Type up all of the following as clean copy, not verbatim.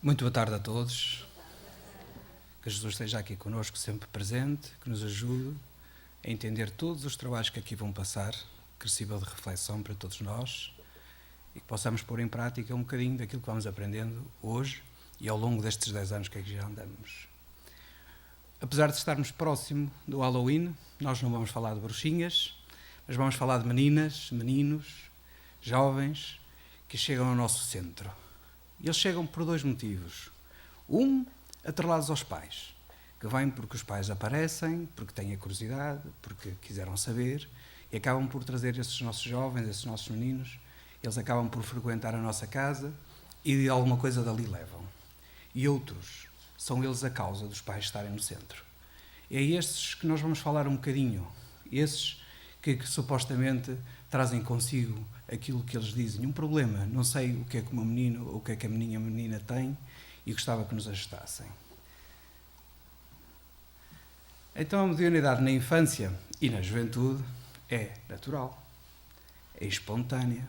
Muito boa tarde a todos. Que Jesus esteja aqui connosco, sempre presente, que nos ajude a entender todos os trabalhos que aqui vão passar, que sirva de reflexão para todos nós e que possamos pôr em prática um bocadinho daquilo que vamos aprendendo hoje e ao longo destes 10 anos que aqui já andamos. Apesar de estarmos próximo do Halloween, nós não vamos falar de bruxinhas, mas vamos falar de meninas, meninos, jovens que chegam ao nosso centro. E eles chegam por dois motivos. Um, atrelados aos pais, que vêm porque os pais aparecem, porque têm a curiosidade, porque quiseram saber, e acabam por trazer esses nossos jovens, esses nossos meninos, eles acabam por frequentar a nossa casa e de alguma coisa dali levam. E outros, são eles a causa dos pais estarem no centro. É estes que nós vamos falar um bocadinho, esses que supostamente trazem consigo aquilo que eles dizem. Um problema, não sei o que é que o meu menino ou o que é que a minha menina tem e gostava que nos ajudassem. Então a mediunidade na infância e na juventude é natural, é espontânea,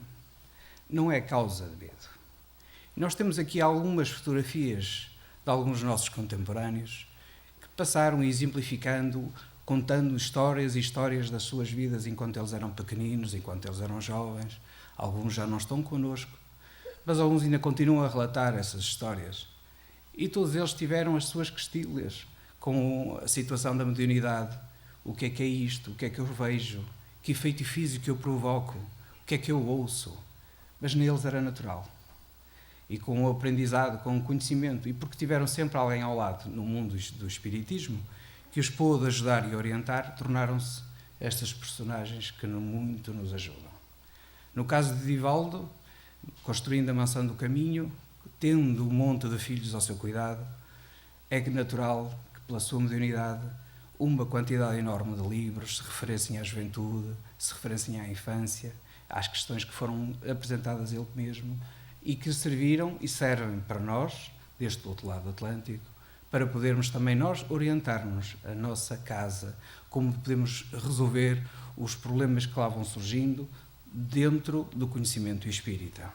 não é causa de medo. Nós temos aqui algumas fotografias de alguns nossos contemporâneos que passaram exemplificando, contando histórias e histórias das suas vidas enquanto eles eram pequeninos, enquanto eles eram jovens. Alguns já não estão connosco, mas alguns ainda continuam a relatar essas histórias. E todos eles tiveram as suas questilhas com a situação da mediunidade. O que é isto? O que é que eu vejo? Que efeito físico eu provoco? O que é que eu ouço? Mas neles era natural. E com o aprendizado, com o conhecimento, e porque tiveram sempre alguém ao lado no mundo do espiritismo, que os pôde ajudar e orientar, tornaram-se estas personagens que muito nos ajudam. No caso de Divaldo, construindo a mansão do caminho, tendo um monte de filhos ao seu cuidado, é natural que pela sua mediunidade uma quantidade enorme de livros se referenciem à juventude, se referenciem à infância, às questões que foram apresentadas a ele mesmo e que serviram e servem para nós, deste outro lado do Atlântico, para podermos também nós orientar-nos a nossa casa, como podemos resolver os problemas que lá vão surgindo dentro do conhecimento espírita.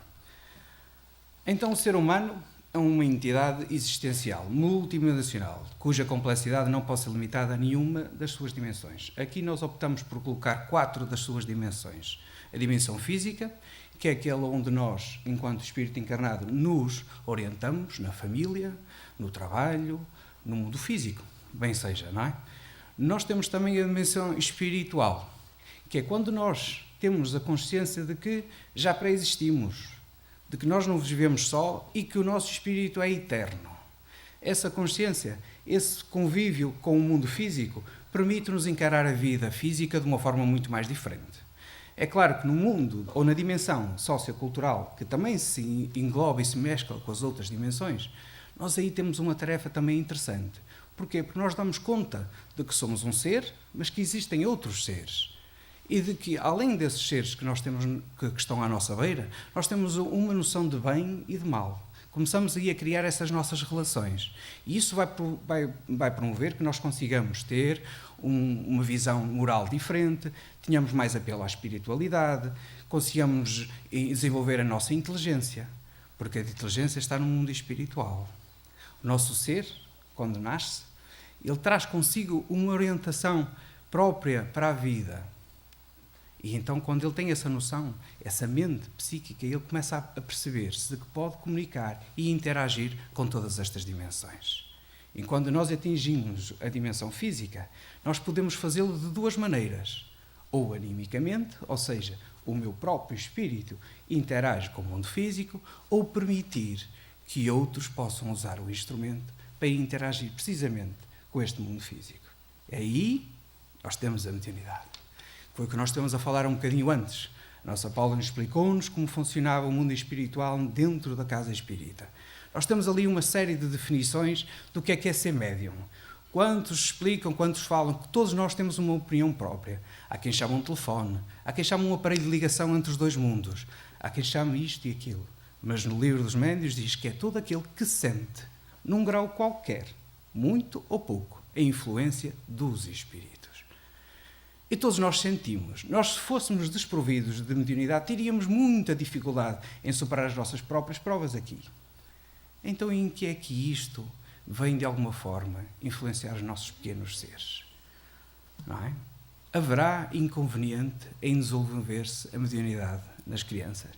Então o ser humano é uma entidade existencial, multidimensional, cuja complexidade não pode ser limitada a nenhuma das suas dimensões. Aqui nós optamos por colocar 4 das suas dimensões. A dimensão física, que é aquela onde nós, enquanto espírito encarnado, nos orientamos na família, no trabalho, no mundo físico, bem seja, não é? Nós temos também a dimensão espiritual, que é quando nós temos a consciência de que já pré-existimos, de que nós não vivemos só e que o nosso espírito é eterno. Essa consciência, esse convívio com o mundo físico, permite-nos encarar a vida física de uma forma muito mais diferente. É claro que no mundo, ou na dimensão sociocultural, que também se engloba e se mescla com as outras dimensões, nós aí temos uma tarefa também interessante. Porquê? Porque nós damos conta de que somos um ser, mas que existem outros seres. E de que, além desses seres que nós temos, que estão à nossa beira, nós temos uma noção de bem e de mal. Começamos aí a criar essas nossas relações. E isso vai promover que nós consigamos ter uma visão moral diferente, tenhamos mais apelo à espiritualidade, consigamos desenvolver a nossa inteligência, porque a inteligência está no mundo espiritual. O nosso ser, quando nasce, ele traz consigo uma orientação própria para a vida. E então, quando ele tem essa noção, essa mente psíquica, ele começa a perceber-se que pode comunicar e interagir com todas estas dimensões. E quando nós atingimos a dimensão física, nós podemos fazê-lo de duas maneiras. Ou animicamente, ou seja, o meu próprio espírito interage com o mundo físico, ou permitir que outros possam usar o instrumento para interagir precisamente com este mundo físico. E aí nós temos a mediunidade. Foi o que nós estamos a falar um bocadinho antes. A nossa Paula nos explicou-nos como funcionava o mundo espiritual dentro da casa espírita. Nós temos ali uma série de definições do que é ser médium. Quantos explicam, quantos falam, que todos nós temos uma opinião própria. Há quem chama um telefone, há quem chama um aparelho de ligação entre os dois mundos, há quem chama isto e aquilo. Mas no livro dos médiuns diz que é todo aquele que sente, num grau qualquer, muito ou pouco, a influência dos espíritos. E todos nós sentimos. Nós, se fôssemos desprovidos de mediunidade, teríamos muita dificuldade em superar as nossas próprias provas aqui. Então em que é que isto vem de alguma forma influenciar os nossos pequenos seres? Não é? Haverá inconveniente em desenvolver-se a mediunidade nas crianças?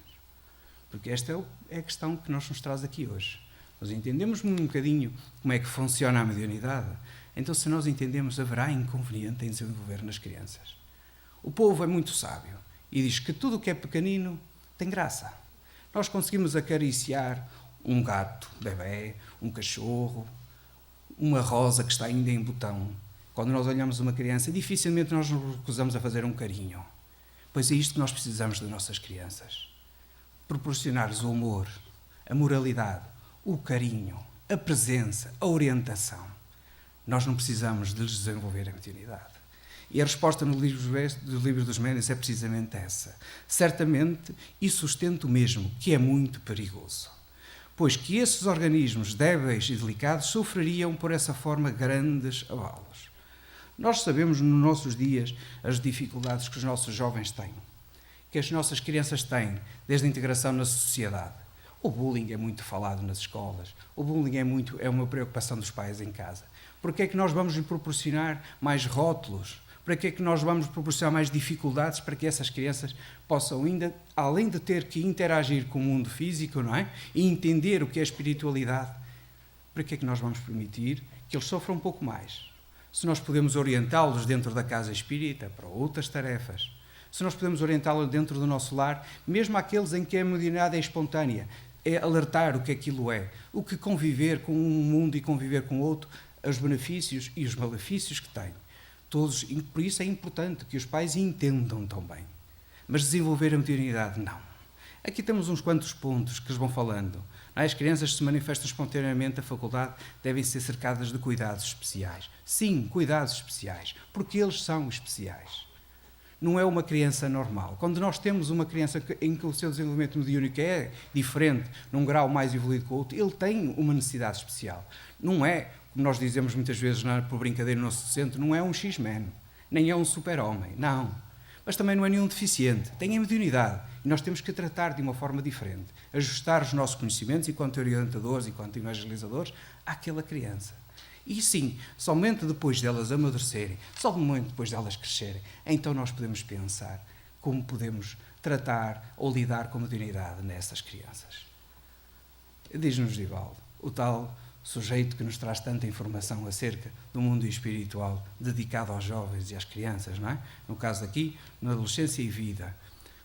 Porque esta é a questão que nos traz aqui hoje. Nós entendemos um bocadinho como é que funciona a mediunidade. Então, se nós entendemos, haverá inconveniente em desenvolver nas crianças. O povo é muito sábio e diz que tudo o que é pequenino tem graça. Nós conseguimos acariciar um gato, bebê, um cachorro, uma rosa que está ainda em botão. Quando nós olhamos uma criança, dificilmente nós nos recusamos a fazer um carinho. Pois é isto que nós precisamos das nossas crianças. Proporcionar-lhes o amor, a moralidade, o carinho, a presença, a orientação. Nós não precisamos de lhes desenvolver a mediunidade. E a resposta no livro dos Médiuns é precisamente essa. Certamente, e sustento mesmo que é muito perigoso. Pois que esses organismos débeis e delicados sofreriam por essa forma grandes abalos. Nós sabemos nos nossos dias as dificuldades que os nossos jovens têm, que as nossas crianças têm, desde a integração na sociedade. O bullying é muito falado nas escolas, o bullying é uma preocupação dos pais em casa. Porque é que nós vamos lhe proporcionar mais rótulos? Para que é que nós vamos proporcionar mais dificuldades para que essas crianças possam ainda, além de ter que interagir com o mundo físico, não é? E entender o que é espiritualidade, para que é que nós vamos permitir que eles sofram um pouco mais? Se nós podemos orientá-los dentro da casa espírita para outras tarefas, se nós podemos orientá-los dentro do nosso lar, mesmo aqueles em que a mediunidade é espontânea, é alertar o que aquilo é, o que conviver com um mundo e conviver com outro, os benefícios e os malefícios que tem. Todos, por isso é importante que os pais entendam também. Mas desenvolver a mediunidade, não. Aqui temos uns quantos pontos que eles vão falando. As crianças se manifestam espontaneamente, a faculdade devem ser cercadas de cuidados especiais. Sim, cuidados especiais, porque eles são especiais. Não é uma criança normal. Quando nós temos uma criança em que o seu desenvolvimento mediúnico é diferente, num grau mais evoluído que o outro, ele tem uma necessidade especial. Não é, como nós dizemos muitas vezes por brincadeira no nosso centro, não é um X-Men, nem é um super-homem, não. Mas também não é nenhum deficiente, tem a mediunidade. E nós temos que tratar de uma forma diferente, ajustar os nossos conhecimentos enquanto orientadores, enquanto evangelizadores, àquela criança. E sim, somente depois delas amadurecerem, somente depois delas crescerem, então nós podemos pensar como podemos tratar ou lidar com a mediunidade nessas crianças. Diz-nos Divaldo, o tal sujeito que nos traz tanta informação acerca do mundo espiritual dedicado aos jovens e às crianças, não é? No caso aqui, na adolescência e vida.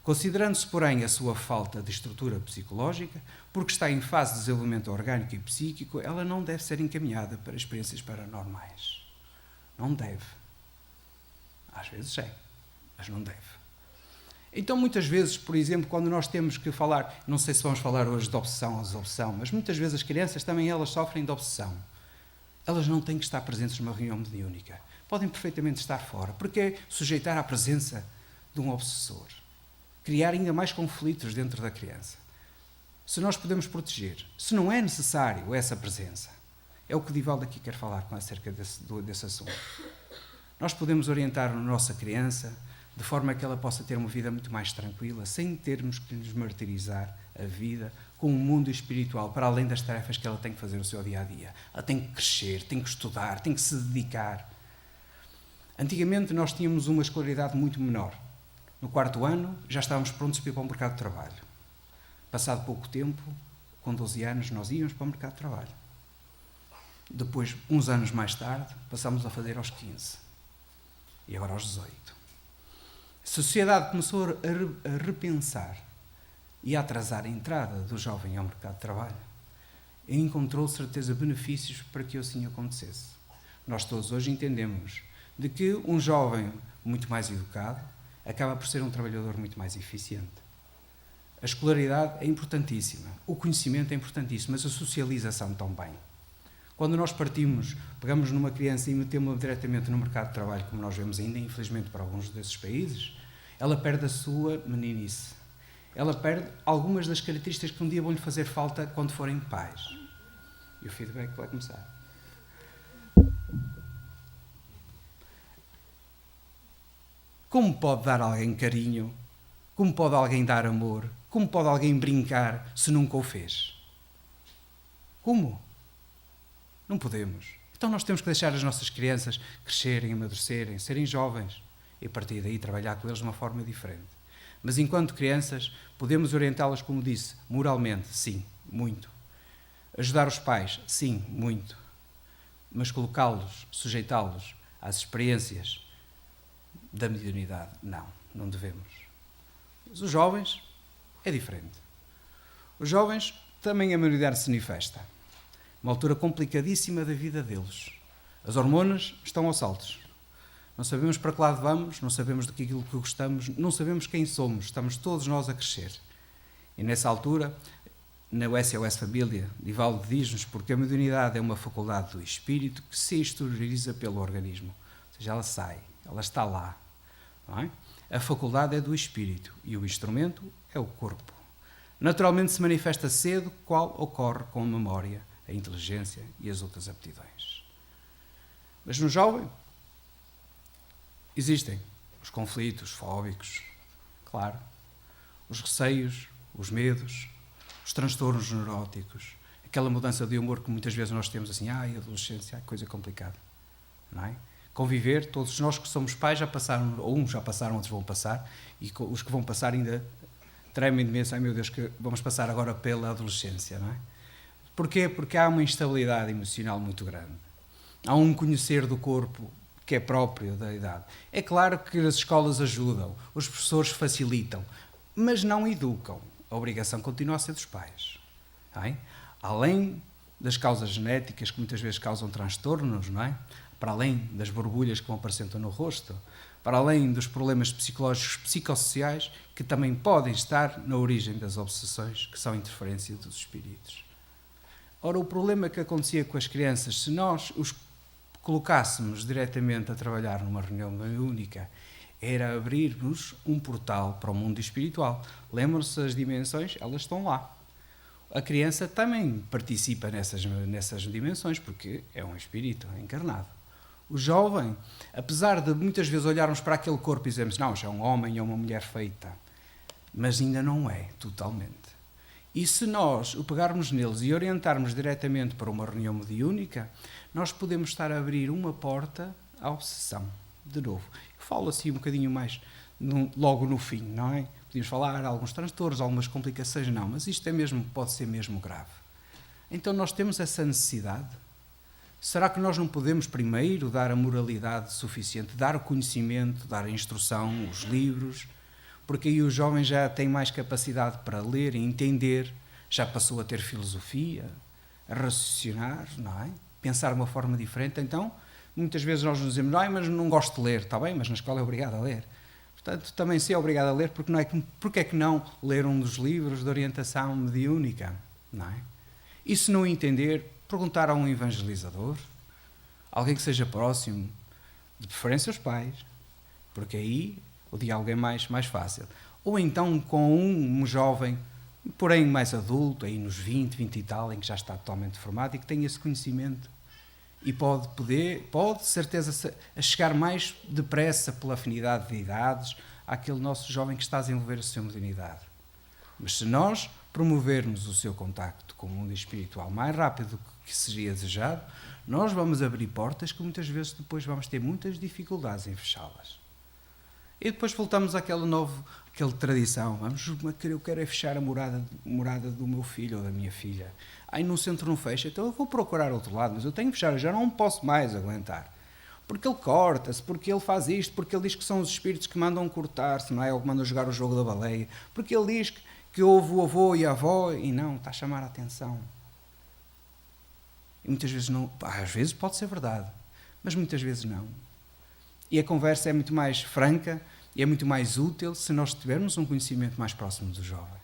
Considerando-se, porém, a sua falta de estrutura psicológica, porque está em fase de desenvolvimento orgânico e psíquico, ela não deve ser encaminhada para experiências paranormais. Não deve. Às vezes é, mas não deve. Então, muitas vezes, por exemplo, quando nós temos que falar, não sei se vamos falar hoje de obsessão ou desobsessão, mas muitas vezes as crianças também elas sofrem de obsessão. Elas não têm que estar presentes numa reunião mediúnica. Podem perfeitamente estar fora, porque é sujeitar à presença de um obsessor. Criar ainda mais conflitos dentro da criança. Se nós podemos proteger, se não é necessário essa presença, é o que Divaldo aqui quer falar acerca desse assunto. Nós podemos orientar a nossa criança de forma que ela possa ter uma vida muito mais tranquila, sem termos que lhes martirizar a vida com o mundo espiritual, para além das tarefas que ela tem que fazer no seu dia-a-dia. Ela tem que crescer, tem que estudar, tem que se dedicar. Antigamente nós tínhamos uma escolaridade muito menor. No 4º ano já estávamos prontos para ir para o mercado de trabalho. Passado pouco tempo, com 12 anos, nós íamos para o mercado de trabalho. Depois, uns anos mais tarde, passámos a fazer aos 15. E agora aos 18. A sociedade começou a repensar e a atrasar a entrada do jovem ao mercado de trabalho. E encontrou, certeza, benefícios para que assim acontecesse. Nós todos hoje entendemos de que um jovem muito mais educado acaba por ser um trabalhador muito mais eficiente. A escolaridade é importantíssima, o conhecimento é importantíssimo, mas a socialização também. Quando nós pegamos numa criança e metemos-la diretamente no mercado de trabalho, como nós vemos ainda, infelizmente, para alguns desses países, ela perde a sua meninice. Ela perde algumas das características que um dia vão-lhe fazer falta quando forem pais. E o feedback vai começar. Como pode dar alguém carinho? Como pode alguém dar amor? Como pode alguém brincar se nunca o fez? Como? Não podemos. Então nós temos que deixar as nossas crianças crescerem, amadurecerem, serem jovens e a partir daí trabalhar com eles de uma forma diferente. Mas enquanto crianças, podemos orientá-las, como disse, moralmente, sim, muito. Ajudar os pais, sim, muito. Mas colocá-los, sujeitá-los às experiências da mediunidade, não devemos. Mas os jovens é diferente. Os jovens também a mediunidade se manifesta. Uma altura complicadíssima da vida deles. As hormonas estão aos saltos. Não sabemos para que lado vamos, não sabemos daquilo que gostamos, não sabemos quem somos, estamos todos nós a crescer. E nessa altura, na SOS Família, Divaldo diz-nos porque a mediunidade é uma faculdade do espírito que se exterioriza pelo organismo. Ou seja, ela sai, ela está lá. Não é? A faculdade é do espírito e o instrumento é o corpo. Naturalmente se manifesta cedo, qual ocorre com a memória, a inteligência e as outras aptidões. Mas no jovem existem os conflitos fóbicos, claro, os receios, os medos, os transtornos neuróticos, aquela mudança de humor que muitas vezes nós temos assim, adolescência, coisa complicada, não é? Conviver, todos nós que somos pais já passaram, ou uns já passaram, outros vão passar, e os que vão passar ainda tremem de medo, meu Deus, que vamos passar agora pela adolescência, não é? Porquê? Porque há uma instabilidade emocional muito grande. Há um conhecer do corpo que é próprio da idade. É claro que as escolas ajudam, os professores facilitam, mas não educam. A obrigação continua a ser dos pais. Não é? Além das causas genéticas que muitas vezes causam transtornos, não é? Para além das borbulhas que vão aparecendo no rosto, para além dos problemas psicológicos, psicossociais, que também podem estar na origem das obsessões, que são interferência dos espíritos. Ora, o problema que acontecia com as crianças, se nós os colocássemos diretamente a trabalhar numa reunião única, era abrirmos um portal para o mundo espiritual. Lembram-se das dimensões? Elas estão lá. A criança também participa nessas dimensões, porque é um espírito encarnado. O jovem, apesar de muitas vezes olharmos para aquele corpo e dizermos, não, já é um homem ou uma mulher feita, mas ainda não é, totalmente. E se nós o pegarmos neles e orientarmos diretamente para uma reunião mediúnica, nós podemos estar a abrir uma porta à obsessão, de novo. Eu falo assim um bocadinho mais logo no fim, não é? Podíamos falar de alguns transtornos, algumas complicações, não, mas isto pode ser mesmo grave. Então nós temos essa necessidade. Será que nós não podemos primeiro dar a moralidade suficiente, dar o conhecimento, dar a instrução, os livros, porque aí o jovem já tem mais capacidade para ler e entender, já passou a ter filosofia, a raciocinar, não é? Pensar de uma forma diferente. Então, muitas vezes nós nos dizemos, mas não gosto de ler, está bem, mas na escola é obrigado a ler. Portanto, também se é obrigado a ler, porque é que não ler um dos livros de orientação mediúnica, não é? E se não entender, perguntar a um evangelizador, alguém que seja próximo, de preferência os pais, porque aí o diálogo é mais fácil. Ou então com um jovem, porém mais adulto, aí nos 20 e tal, em que já está totalmente formado e que tem esse conhecimento e pode, de certeza, a chegar mais depressa pela afinidade de idades àquele nosso jovem que está a desenvolver a sua mediunidade. Mas se nós promovermos o seu contacto com o mundo espiritual mais rápido do que seria desejado, nós vamos abrir portas que muitas vezes depois vamos ter muitas dificuldades em fechá-las. E depois voltamos àquela tradição. Eu quero é fechar a morada do meu filho ou da minha filha. Aí no centro não fecha, então eu vou procurar outro lado, mas eu tenho que fechar, eu já não posso mais aguentar. Porque ele corta-se, porque ele faz isto, porque ele diz que são os espíritos que mandam cortar-se, não é? Ou que mandam jogar o jogo da baleia. Porque ele diz que houve o avô e a avó, e não, está a chamar a atenção. E muitas vezes não, às vezes pode ser verdade, mas muitas vezes não. E a conversa é muito mais franca e é muito mais útil se nós tivermos um conhecimento mais próximo do jovem.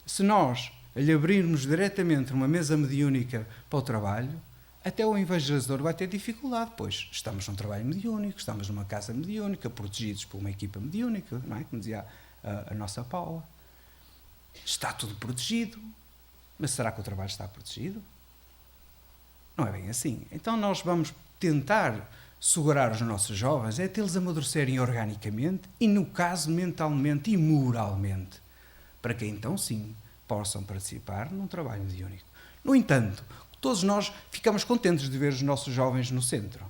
Se nós lhe abrirmos diretamente uma mesa mediúnica para o trabalho, até o evangelizador vai ter dificuldade, pois estamos num trabalho mediúnico, estamos numa casa mediúnica, protegidos por uma equipa mediúnica, não é? Como dizia a nossa Paula. Está tudo protegido, mas será que o trabalho está protegido? Não é bem assim. Então nós vamos tentar segurar os nossos jovens, é tê-los amadurecerem organicamente e, no caso, mentalmente e moralmente, para que então sim possam participar num trabalho mediúnico. No entanto, todos nós ficamos contentes de ver os nossos jovens no centro.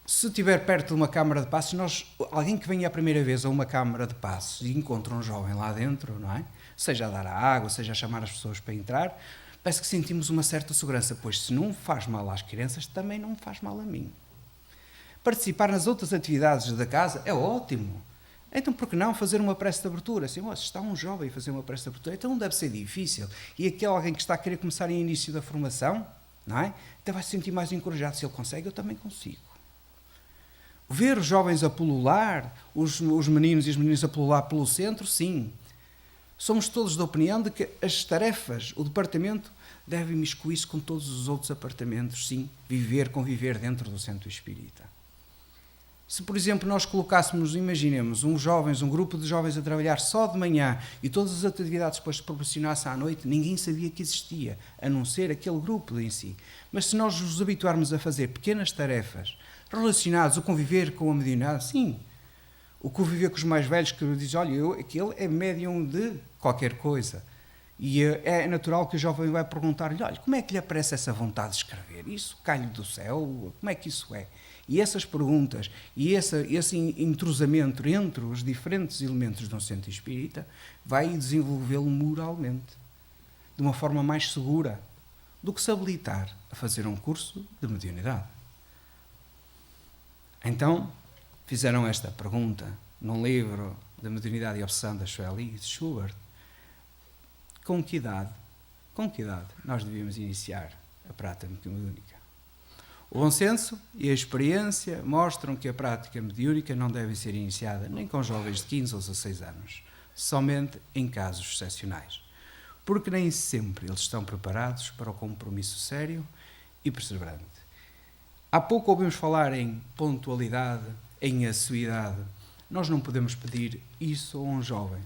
Se estiver perto de uma câmara de passos, alguém que venha a primeira vez a uma câmara de passos e encontra um jovem lá dentro, não é? Seja a dar a água, seja a chamar as pessoas para entrar, parece que sentimos uma certa segurança, pois se não faz mal às crianças, também não me faz mal a mim. Participar nas outras atividades da casa é ótimo. Então, por que não fazer uma prece de abertura? Assim, se está um jovem a fazer uma prece de abertura, então não deve ser difícil. E aquele alguém que está a querer começar em início da formação, não é? Então vai se sentir mais encorajado. Se ele consegue, eu também consigo. Ver os jovens a pulular, os meninos e as meninas a pulular pelo centro, sim. Somos todos da opinião de que as tarefas, o departamento, deve imiscuir-se com todos os outros apartamentos, sim. Conviver dentro do centro espírita. Se, por exemplo, nós colocássemos, imaginemos, um grupo de jovens a trabalhar só de manhã e todas as atividades depois se proporcionassem à noite, ninguém sabia que existia, a não ser aquele grupo em si. Mas se nós os habituarmos a fazer pequenas tarefas relacionadas, o conviver com a mediunidade, sim. O conviver com os mais velhos que dizem, olha, aquele é médium de qualquer coisa. E é natural que o jovem vai perguntar-lhe, olha, como é que lhe aparece essa vontade de escrever? Isso cai-lhe do céu? Como é que isso é? E essas perguntas e esse entrosamento entre os diferentes elementos de um centro espírita vai desenvolvê-lo moralmente, de uma forma mais segura do que se habilitar a fazer um curso de mediunidade. Então, fizeram esta pergunta num livro de Mediunidade e Obsessão da Shelley Schubert. Com que idade nós devíamos iniciar a prática mediúnica? O bom senso e a experiência mostram que a prática mediúnica não deve ser iniciada nem com jovens de 15 ou 16 anos, somente em casos excepcionais, porque nem sempre eles estão preparados para o compromisso sério e perseverante. Há pouco ouvimos falar em pontualidade, em assiduidade. Nós não podemos pedir isso a um jovem.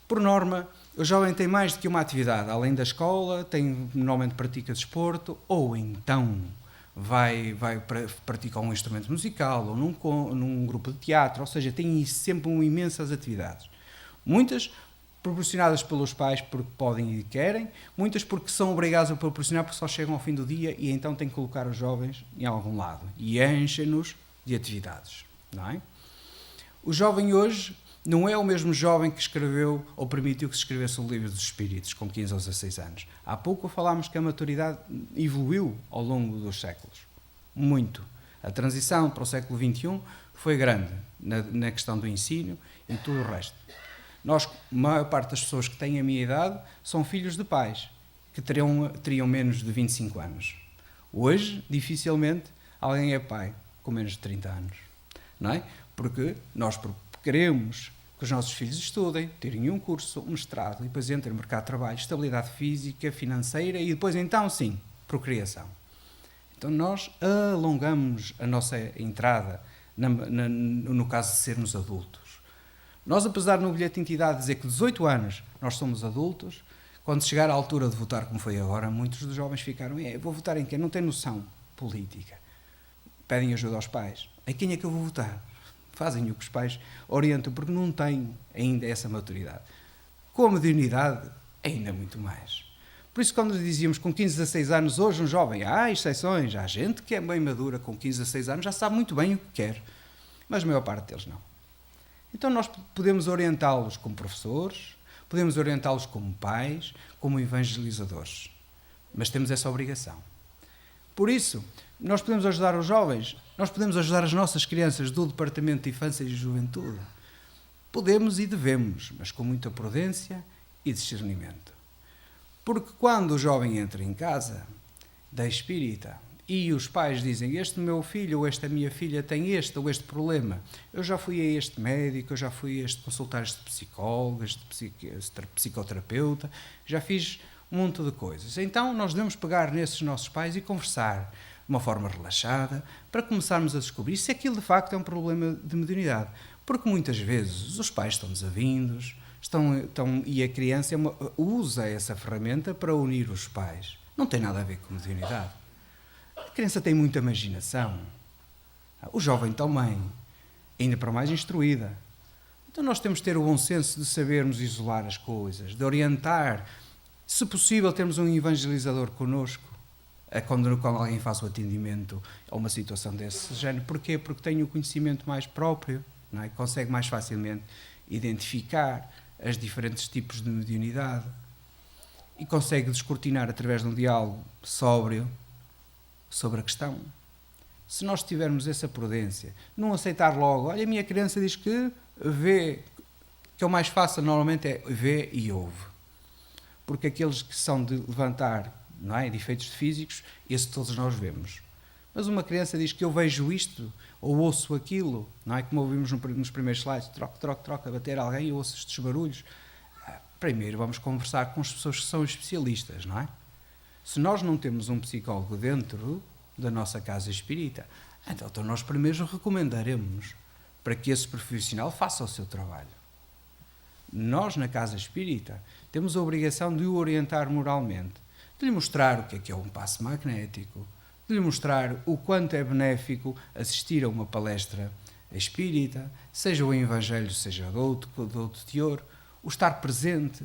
Por norma, o jovem tem mais do que uma atividade. Além da escola, normalmente pratica desporto, ou então vai praticar um instrumento musical, ou num grupo de teatro, ou seja, tem sempre imensas atividades. Muitas proporcionadas pelos pais porque podem e querem, muitas porque são obrigados a proporcionar porque só chegam ao fim do dia e então têm que colocar os jovens em algum lado e enchem-nos de atividades, não é? O jovem hoje não é o mesmo jovem que escreveu ou permitiu que se escrevesse o Livro dos Espíritos com 15 ou 16 anos. Há pouco falámos que a maturidade evoluiu ao longo dos séculos. Muito. A transição para o século XXI foi grande na questão do ensino e tudo o resto. A maior parte das pessoas que têm a minha idade são filhos de pais que teriam menos de 25 anos. Hoje, dificilmente, alguém é pai com menos de 30 anos. Não é? Porque nós queremos que os nossos filhos estudem, terem um curso, um mestrado, e depois entrem no mercado de trabalho, estabilidade física, financeira, e depois, então, sim, procriação. Então, nós alongamos a nossa entrada, no caso de sermos adultos. Nós, apesar de no bilhete de identidade dizer que 18 anos nós somos adultos, quando chegar à altura de votar, como foi agora, muitos dos jovens ficaram, vou votar em quem? Não tem noção política. Pedem ajuda aos pais. Em quem é que eu vou votar? Fazem o que os pais orientam, porque não têm ainda essa maturidade. Com a mediunidade, ainda muito mais. Por isso, quando dizíamos com 15, 16 anos, hoje um jovem, há exceções, há gente que é bem madura, com 15, 16 anos, já sabe muito bem o que quer. Mas a maior parte deles não. Então nós podemos orientá-los como professores, podemos orientá-los como pais, como evangelizadores. Mas temos essa obrigação. Por isso, nós podemos ajudar os jovens, nós podemos ajudar as nossas crianças do Departamento de Infância e Juventude. Podemos e devemos, mas com muita prudência e discernimento. Porque quando o jovem entra em casa da espírita e os pais dizem, este meu filho ou esta minha filha tem este ou este problema, eu já fui a este médico, eu já fui a consultar este psicólogo, este psicoterapeuta, já fiz um monte de coisas. Então nós devemos pegar nesses nossos pais e conversar de uma forma relaxada para começarmos a descobrir se aquilo de facto é um problema de mediunidade. Porque muitas vezes os pais estão desavindos e a criança usa essa ferramenta para unir os pais. Não tem nada a ver com mediunidade. A criança tem muita imaginação. O jovem também, ainda para mais instruída. Então nós temos de ter o bom senso de sabermos isolar as coisas, de orientar Se possível, termos um evangelizador connosco, quando alguém faz o atendimento a uma situação desse género. Porquê? Porque tem o conhecimento mais próprio, não é? Consegue mais facilmente identificar os diferentes tipos de mediunidade e consegue descortinar através de um diálogo sóbrio sobre a questão. Se nós tivermos essa prudência, não aceitar logo, olha, a minha criança diz que vê, que é o mais fácil normalmente é vê e ouve. Porque aqueles que são de levantar, não é, defeitos físicos, esses todos nós vemos. Mas uma criança diz que eu vejo isto, ou ouço aquilo, não é? Como ouvimos nos primeiros slides, troca, bater alguém e ouço estes barulhos. Primeiro vamos conversar com as pessoas que são especialistas, não é? Se nós não temos um psicólogo dentro da nossa casa espírita, então nós primeiro recomendaremos para que esse profissional faça o seu trabalho. Nós, na casa espírita, temos a obrigação de o orientar moralmente, de lhe mostrar o que é um passe magnético, de lhe mostrar o quanto é benéfico assistir a uma palestra espírita, seja o Evangelho, seja de outro teor, o estar presente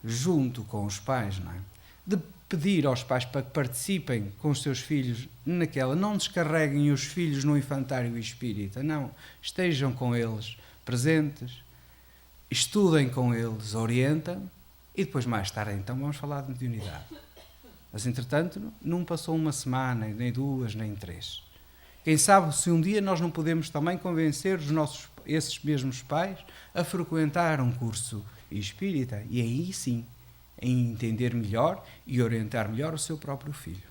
junto com os pais, não é? De pedir aos pais para que participem com os seus filhos naquela, não descarreguem os filhos no infantário espírita, não, estejam com eles presentes, estudem com eles, orientem, e depois mais tarde então vamos falar de mediunidade. Mas entretanto não passou uma semana, nem duas, nem três. Quem sabe se um dia nós não podemos também convencer esses mesmos pais a frequentar um curso espírita, e aí sim, em entender melhor e orientar melhor o seu próprio filho.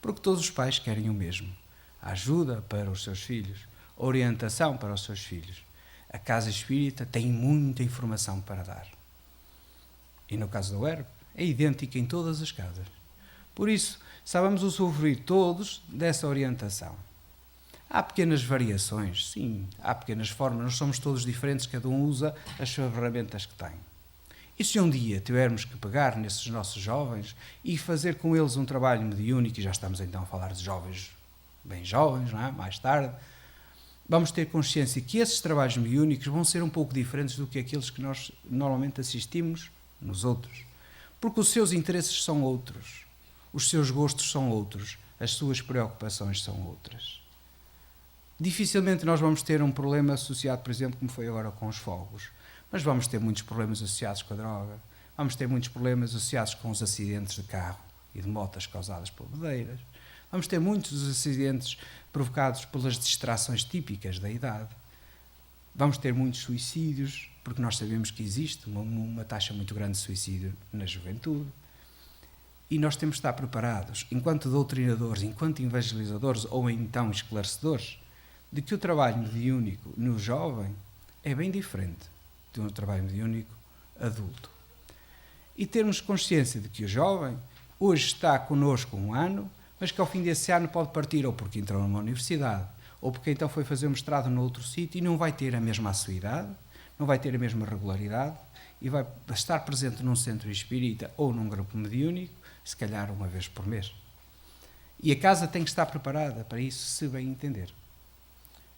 Porque todos os pais querem o mesmo: a ajuda para os seus filhos, a orientação para os seus filhos. A casa espírita tem muita informação para dar. E no caso da UERP, é idêntica em todas as casas. Por isso, sabemos usufruir todos dessa orientação. Há pequenas variações, sim, há pequenas formas, nós somos todos diferentes, cada um usa as ferramentas que tem. E se um dia tivermos que pegar nesses nossos jovens e fazer com eles um trabalho mediúnico, e já estamos então a falar de jovens, bem jovens, não é? Mais tarde, vamos ter consciência que esses trabalhos mediúnicos vão ser um pouco diferentes do que aqueles que nós normalmente assistimos nos outros. Porque os seus interesses são outros, os seus gostos são outros, as suas preocupações são outras. Dificilmente nós vamos ter um problema associado, por exemplo, como foi agora com os fogos, mas vamos ter muitos problemas associados com a droga, vamos ter muitos problemas associados com os acidentes de carro e de motas causadas por madeiras, vamos ter muitos acidentes provocados pelas distrações típicas da idade, vamos ter muitos suicídios, porque nós sabemos que existe uma taxa muito grande de suicídio na juventude, e nós temos de estar preparados, enquanto doutrinadores, enquanto evangelizadores ou então esclarecedores, de que o trabalho mediúnico no jovem é bem diferente de um trabalho mediúnico adulto. E termos consciência de que o jovem hoje está connosco um ano, mas que ao fim desse ano pode partir ou porque entrou numa universidade, ou porque então foi fazer um mestrado noutro sítio e não vai ter a mesma assiduidade, não vai ter a mesma regularidade e vai estar presente num centro espírita ou num grupo mediúnico, se calhar uma vez por mês. E a casa tem que estar preparada para isso, se bem entender.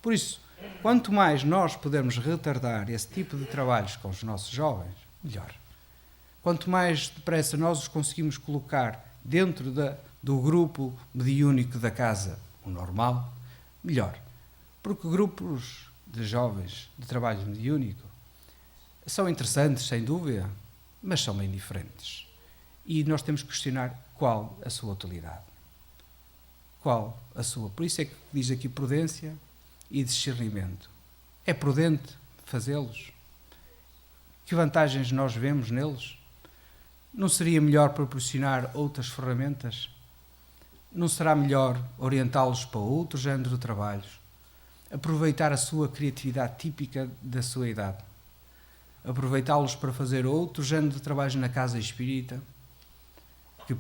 Por isso, quanto mais nós pudermos retardar esse tipo de trabalhos com os nossos jovens, melhor. Quanto mais depressa nós os conseguimos colocar dentro do grupo mediúnico da casa, o normal, melhor. Porque grupos de jovens de trabalho mediúnico são interessantes, sem dúvida, mas são bem diferentes. E nós temos que questionar qual a sua utilidade. Qual a sua. Por isso é que diz aqui prudência e discernimento. É prudente fazê-los? Que vantagens nós vemos neles? Não seria melhor proporcionar outras ferramentas? Não será melhor orientá-los para outro género de trabalhos? Aproveitar a sua criatividade típica da sua idade? Aproveitá-los para fazer outro género de trabalhos na casa espírita? Que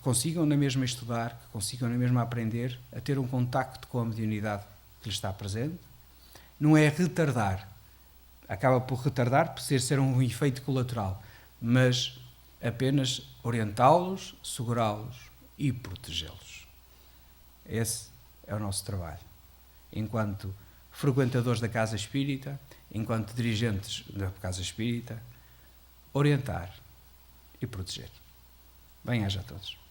consigam na mesma estudar, que consigam na mesma aprender, a ter um contacto com a mediunidade que lhe está presente. Não é retardar, acaba por retardar, por ser um efeito colateral, mas apenas orientá-los, segurá-los e protegê-los. Esse é o nosso trabalho. Enquanto frequentadores da casa espírita, enquanto dirigentes da casa espírita, orientar e proteger. Bem-aja a todos.